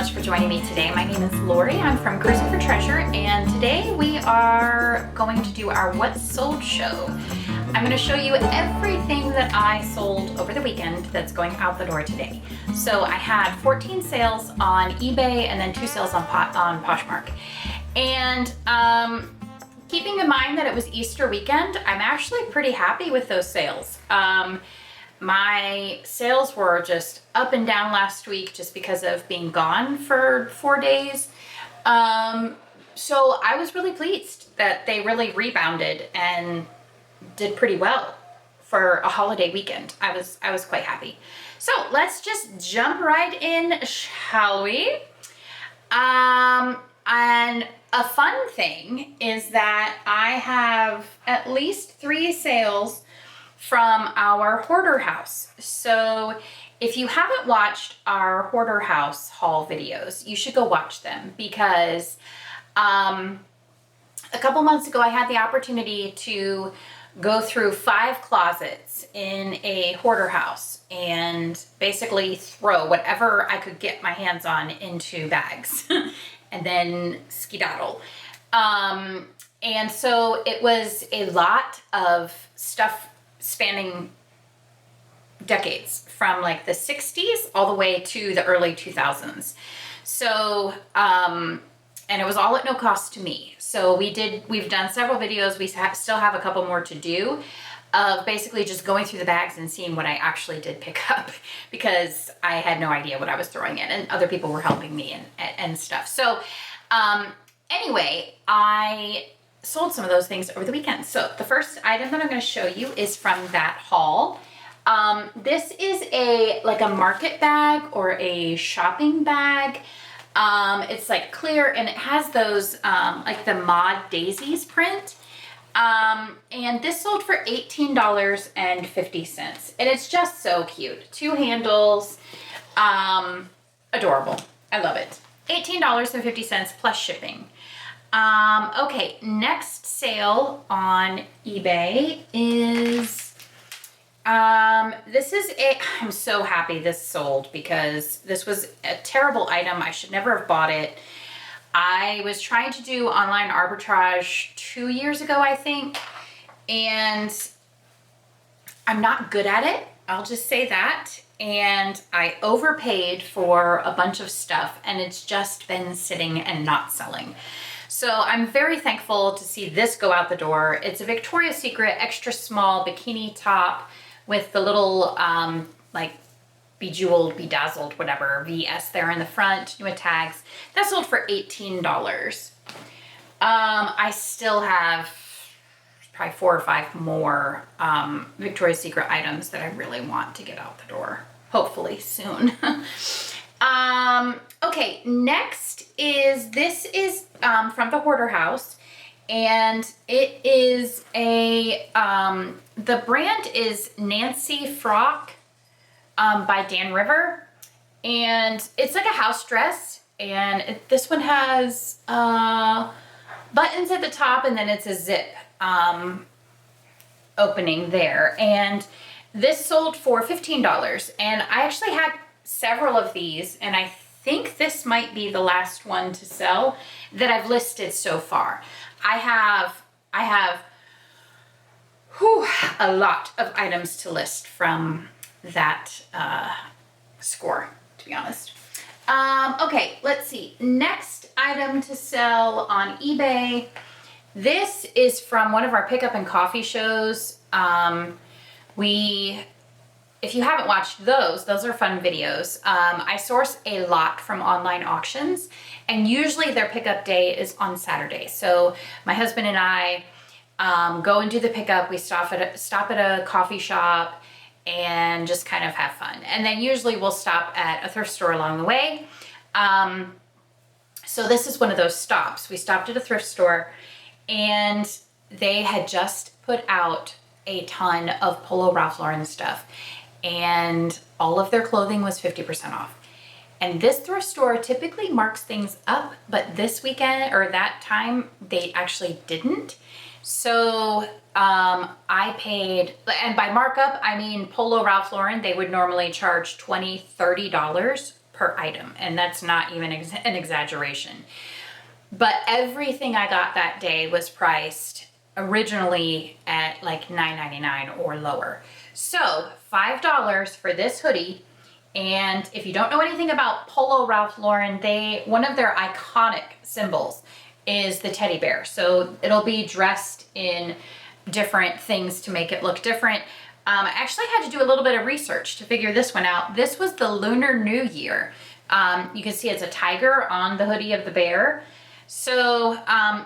much for joining me today. My name is Lori. I'm from Cruising for Treasure, and today we are going to do our What Sold show. I'm going to show you everything that I sold over the weekend that's going out the door today. So I had 14 sales on eBay and then 2 sales on Poshmark. And keeping in mind that it was Easter weekend, I'm actually pretty happy with those sales. My sales were just up and down last week just because of being gone for 4 days. So I was really pleased that they really rebounded and did pretty well for a holiday weekend. I was quite happy. So let's just jump right in, shall we? And a fun thing is that I have at least 3 sales from our hoarder house. So if you haven't watched our hoarder house haul videos, you should go watch them because a couple months ago I had the opportunity to go through 5 closets in a hoarder house and basically throw whatever I could get my hands on into bags and then skedaddle. And so it was a lot of stuff spanning decades from like the 60s all the way to the early 2000s. So, and it was all at no cost to me. So we've done several videos. We still have a couple more to do of basically just going through the bags and seeing what I actually did pick up because I had no idea what I was throwing in and other people were helping me and stuff. So, anyway, I sold some of those things over the weekend. So the first item that I'm going to show you is from that haul. This is like a market bag or a shopping bag. It's like clear and it has those like the Maud Daisies print. And this sold for $18.50 and it's just so cute. 2 handles, adorable. I love it. $18.50 plus shipping. Okay, next sale on eBay is, I'm so happy this sold because this was a terrible item. I should never have bought it. I was trying to do online arbitrage 2 years ago, I think, and I'm not good at it. I'll just say that. And I overpaid for a bunch of stuff and it's just been sitting and not selling. So I'm very thankful to see this go out the door. It's a Victoria's Secret extra small bikini top with the little like bejeweled, bedazzled, whatever, VS there in the front with tags. That sold for $18. I still have probably 4 or 5 more Victoria's Secret items that I really want to get out the door, hopefully soon. Okay, next is, this is from the hoarder house, and it is a, the brand is Nancy Frock by Dan River, and it's like a house dress, and this one has buttons at the top, and then it's a zip opening there, and this sold for $15, and I actually had several of these, and I think this might be the last one to sell that I've listed so far. I have a lot of items to list from that score, to be honest. Okay, let's see. Next item to sell on eBay. This is from one of our pickup and coffee shows. If you haven't watched those are fun videos. I source a lot from online auctions, and usually their pickup day is on Saturday. So my husband and I go and do the pickup. We stop at a coffee shop and just kind of have fun. And then usually we'll stop at a thrift store along the way. So this is one of those stops. We stopped at a thrift store and they had just put out a ton of Polo Ralph Lauren stuff, and all of their clothing was 50% off. And this thrift store typically marks things up, but this weekend or that time they actually didn't. So I paid, and by markup I mean Polo Ralph Lauren, they would normally charge $20, $30 per item, and that's not even an exaggeration. But everything I got that day was priced originally at like $9.99 or lower. So $5 for this hoodie. And if you don't know anything about Polo Ralph Lauren, one of their iconic symbols is the teddy bear. So it'll be dressed in different things to make it look different. I actually had to do a little bit of research to figure this one out. This was the Lunar New Year. You can see it's a tiger on the hoodie of the bear. So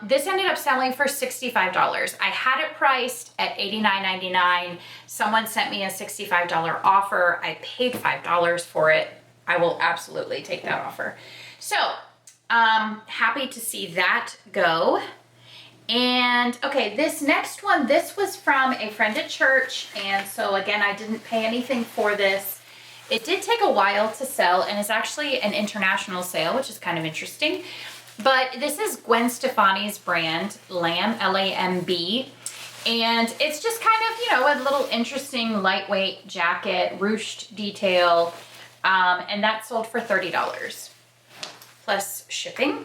this ended up selling for $65. I had it priced at $89.99. Someone sent me a $65 offer. I paid $5 for it. I will absolutely take that offer. So happy to see that go. And okay, this next one, this was from a friend at church. And so again, I didn't pay anything for this. It did take a while to sell, and it's actually an international sale, which is kind of interesting. But this is Gwen Stefani's brand, Lamb, L-A-M-B. And it's just kind of, you know, a little interesting lightweight jacket, ruched detail. And that sold for $30 plus shipping.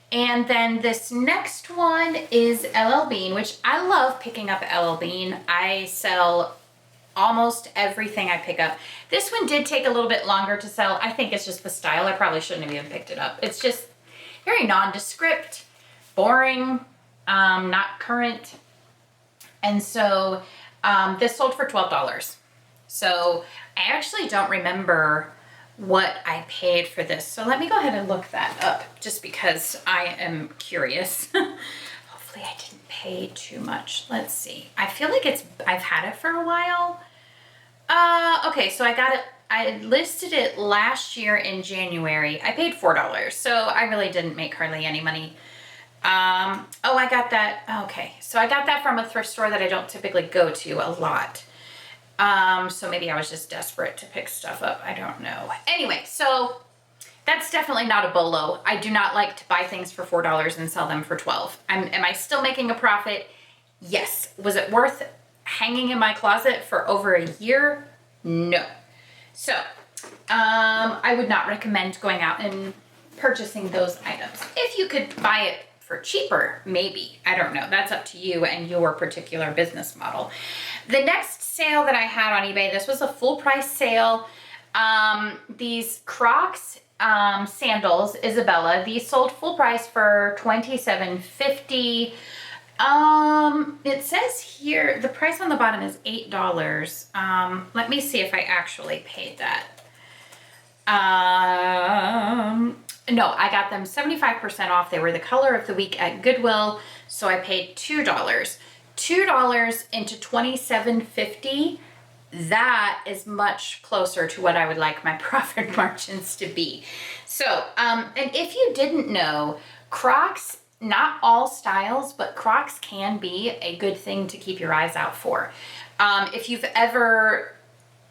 And then this next one is LL Bean, which I love picking up LL Bean. I sell almost everything I pick up. This one did take a little bit longer to sell. I think it's just the style. I probably shouldn't have even picked it up. It's just very nondescript, boring, not current. And so this sold for $12. So I actually don't remember what I paid for this. So let me go ahead and look that up just because I am curious. Hopefully I didn't pay too much. Let's see. I feel like I've had it for a while. Okay, so I got it. I listed it last year in January. I paid $4, so I really didn't make hardly any money. Oh, I got that. Okay, so I got that from a thrift store that I don't typically go to a lot. So maybe I was just desperate to pick stuff up. I don't know. Anyway, so that's definitely not a bolo. I do not like to buy things for $4 and sell them for $12. Am I still making a profit? Yes. Was it worth hanging in my closet for over a year? No. So, I would not recommend going out and purchasing those items. If you could buy it for cheaper, maybe. I don't know. That's up to you and your particular business model. The next sale that I had on eBay, this was a full price sale. These Crocs sandals, Isabella, these sold full price for $27.50. It says here, the price on the bottom is $8. Let me see if I actually paid that. No, I got them 75% off. They were the color of the week at Goodwill, so I paid $2. $2 into $27.50. That is much closer to what I would like my profit margins to be. So, and if you didn't know, Crocs, not all styles, but Crocs can be a good thing to keep your eyes out for. If you've ever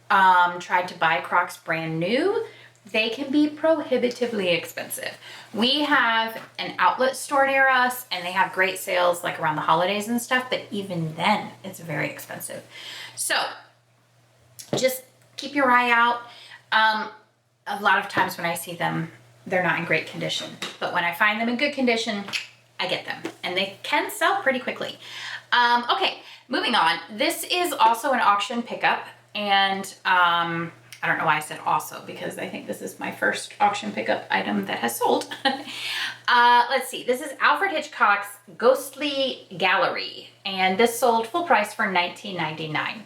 tried to buy Crocs brand new, they can be prohibitively expensive. We have an outlet store near us, and they have great sales like around the holidays and stuff, but even then, it's very expensive. So, just keep your eye out. A lot of times when I see them, they're not in great condition. But when I find them in good condition, I get them. And they can sell pretty quickly. Okay, moving on. This is also an auction pickup. And I don't know why I said also, because I think this is my first auction pickup item that has sold. Let's see. This is Alfred Hitchcock's Ghostly Gallery. And this sold full price for $19.99.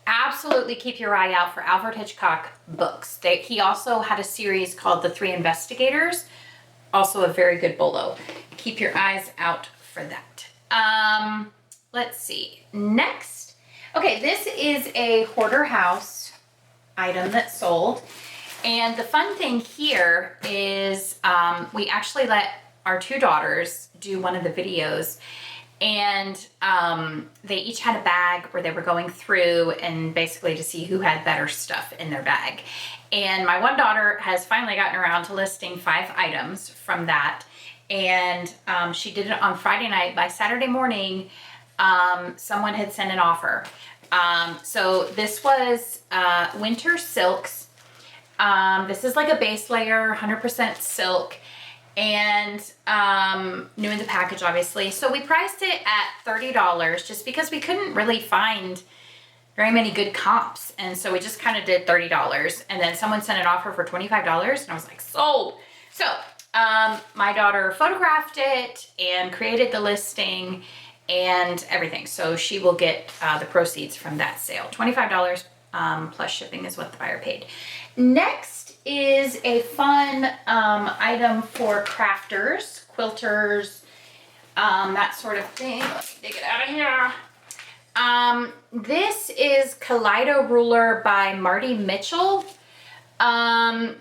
Absolutely keep your eye out for Alfred Hitchcock books. He also had a series called The Three Investigators, also a very good bolo. Keep your eyes out for that. Let's see. Next. Okay, this is a hoarder house item that sold. And the fun thing here is we actually let our two daughters do one of the videos. And they each had a bag where they were going through and basically to see who had better stuff in their bag. And my one daughter has finally gotten around to listing 5 items from that. And she did it on Friday night. By Saturday morning, someone had sent an offer. So this was winter silks. This is like a base layer, 100% silk, and new in the package, obviously. So we priced it at $30 just because we couldn't really find very many good comps. And so we just kind of did $30. And then someone sent an offer for $25 and I was like, sold. So my daughter photographed it and created the listing and everything. So she will get the proceeds from that sale. $25 plus shipping is what the buyer paid. Next is a fun item for crafters, quilters, that sort of thing. Let me dig it out of here. This is Kaleido Ruler by Marty Mitchell. And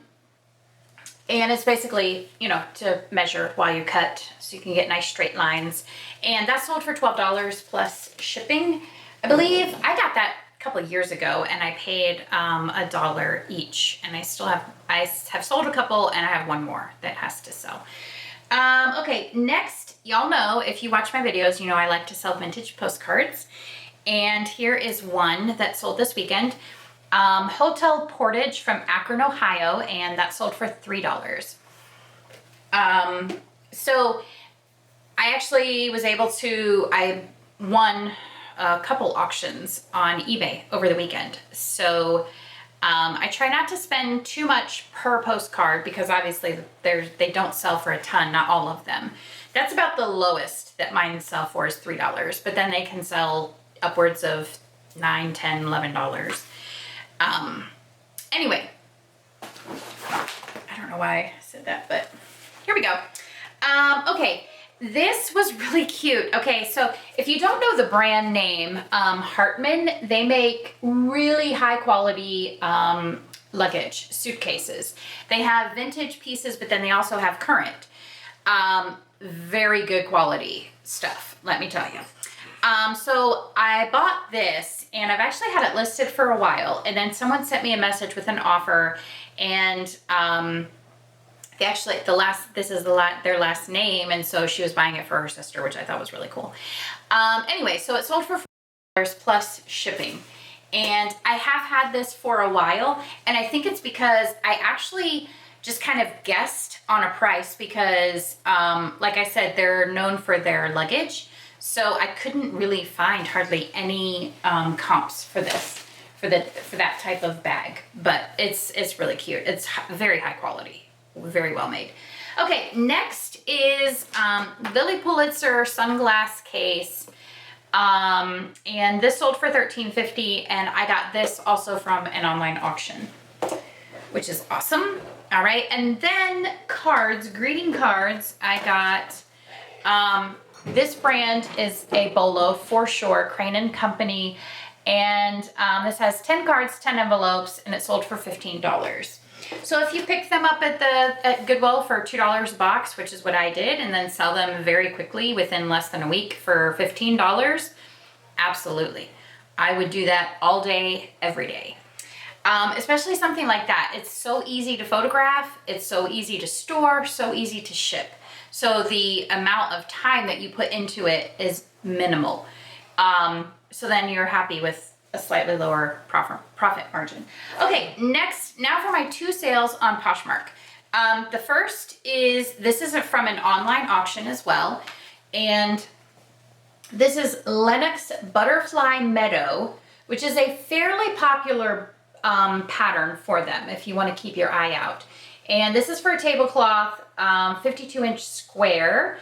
it's basically, you know, to measure while you cut so you can get nice straight lines. And that sold for $12 plus shipping. I believe I got that a couple of years ago and I paid $1 each. And I have sold a couple and I have one more that has to sell. Okay, next, y'all know, if you watch my videos, you know I like to sell vintage postcards. And here is one that sold this weekend. Hotel Portage from Akron, Ohio, and that sold for $3. So I actually was able to, I won a couple auctions on eBay over the weekend. So I try not to spend too much per postcard because obviously they don't sell for a ton, not all of them. That's about the lowest that mine sell for is $3, but then they can sell upwards of $9, $10, $11. Anyway, I don't know why I said that, but here we go. Okay, this was really cute. Okay, so if you don't know the brand name, Hartman, they make really high quality luggage, suitcases. They have vintage pieces, but then they also have current. Very good quality stuff, let me tell you. So I bought this and I've actually had it listed for a while, and then someone sent me a message with an offer, and they actually, this is their last name, and so she was buying it for her sister, which I thought was really cool. Anyway, so it sold for $4 plus shipping, and I have had this for a while, and I think it's because I actually just kind of guessed on a price because, like I said, they're known for their luggage. So I couldn't really find hardly any comps for this, for that type of bag, but it's really cute. It's very high quality, very well made. Okay, next is Lily Pulitzer sunglass case, and this sold for $13.50, and I got this also from an online auction, which is awesome. All right, and then cards, greeting cards. I got. This brand is a bolo for sure, Crane & Company, and this has 10 cards, 10 envelopes, and it sold for $15. So if you pick them up at Goodwill for $2 a box, which is what I did, and then sell them very quickly within less than a week for $15, absolutely. I would do that all day, every day. Especially something like that. It's so easy to photograph, it's so easy to store, so easy to ship. So the amount of time that you put into it is minimal. So then you're happy with a slightly lower profit margin. Okay, next, now for my two sales on Poshmark. The first is, this is from an online auction as well. And this is Lennox Butterfly Meadow, which is a fairly popular pattern for them if you want to keep your eye out. And this is for a tablecloth, 52-inch square,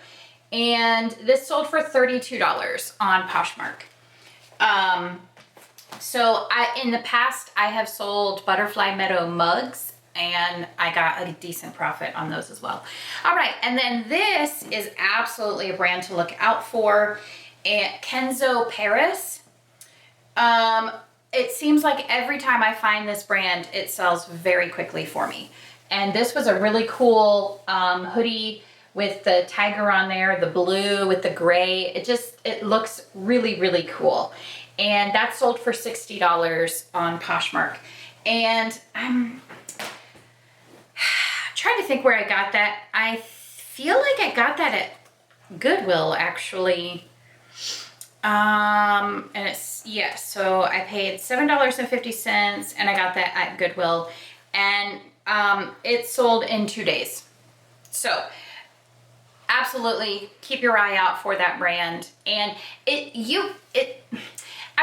and this sold for $32 on Poshmark. So in the past, I have sold Butterfly Meadow mugs, and I got a decent profit on those as well. All right, and then this is absolutely a brand to look out for, Kenzo Paris. It seems like every time I find this brand, it sells very quickly for me. And this was a really cool hoodie with the tiger on there, the blue with the gray. It looks really, really cool. And that sold for $60 on Poshmark. And I'm trying to think where I got that. I feel like I got that at Goodwill, actually. And it's, yeah, so I paid $7.50 and I got that at Goodwill. and it sold in 2 days. So absolutely keep your eye out for that brand. And I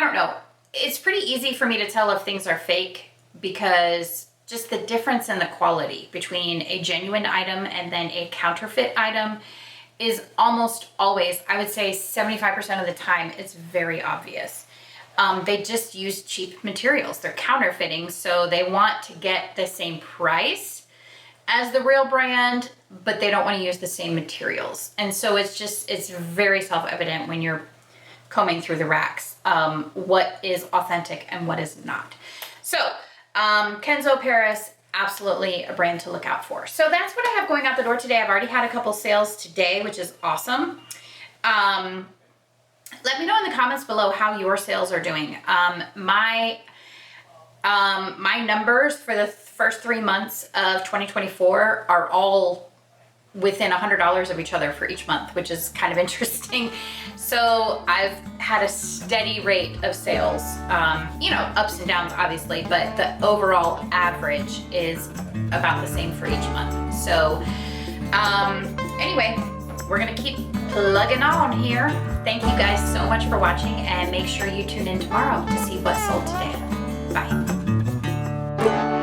don't know, it's pretty easy for me to tell if things are fake because just the difference in the quality between a genuine item and then a counterfeit item is almost always, I would say 75% of the time, it's very obvious. They just use cheap materials. They're counterfeiting, so they want to get the same price as the real brand, but they don't want to use the same materials. And so it's very self-evident when you're combing through the racks, what is authentic and what is not. So Kenzo Paris, absolutely a brand to look out for. So that's what I have going out the door today. I've already had a couple sales today, which is awesome. Let me know in the comments below how your sales are doing. My numbers for the first 3 months of 2024 are all within $100 of each other for each month, which is kind of interesting. So I've had a steady rate of sales, ups and downs obviously, but the overall average is about the same for each month. So anyway, we're gonna keep plugging on here. Thank you guys so much for watching, and make sure you tune in tomorrow to see what sold today. Bye.